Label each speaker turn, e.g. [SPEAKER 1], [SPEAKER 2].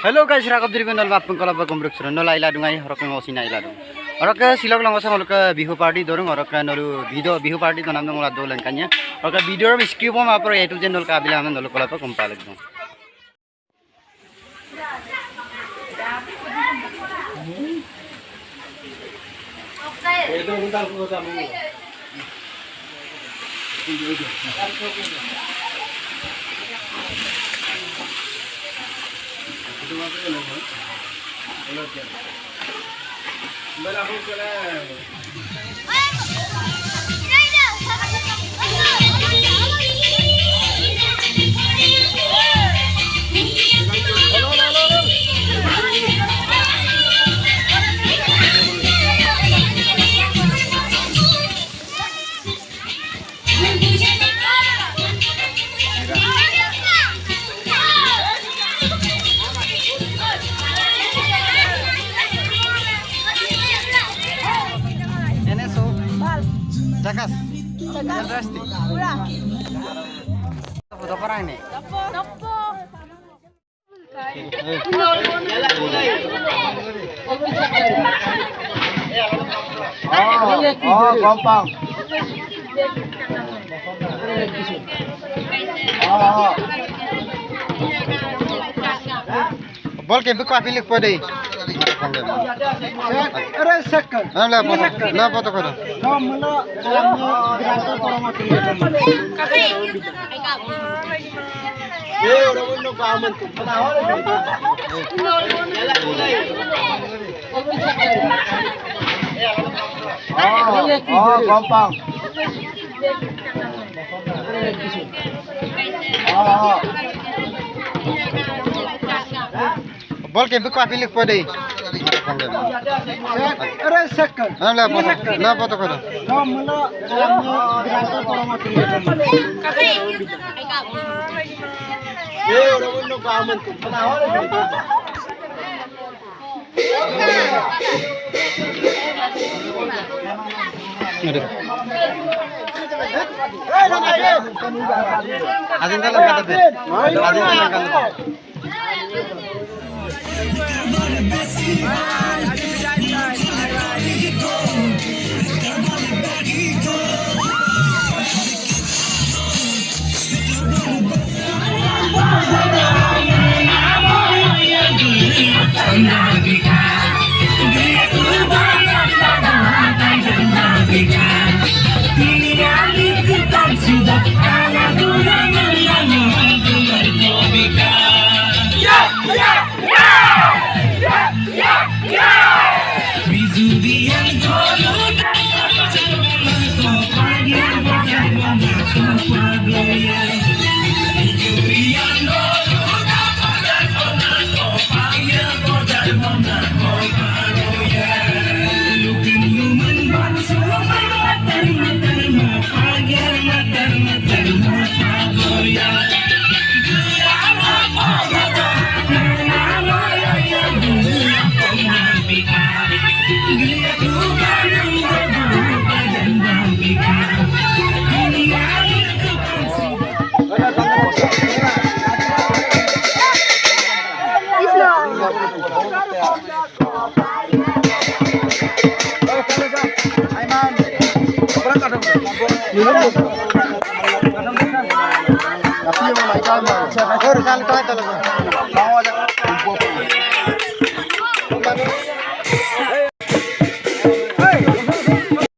[SPEAKER 1] Hello guys, rakap diri nol mapung kalau bakum bruk suran nol aila dungai horok ng osina aila dung. Horok silog lang osang horok bihu party dorong horok nolu video bihu party to namnong lado lang kanya. Horok video ram skip mo mapro etu jen nol kabila aman nol kalau bakum palag dung. Jakas, fantastic. Foto parang ini. Oh, gampang. Bol ke buka pilih pada. Ada second. Lah foto kau. Oh, gampang. Bol ke buka pilih pada. Ada second. Lah foto kau. Adin dalam kata deh. Adin dalam kata. Tapi yang mau main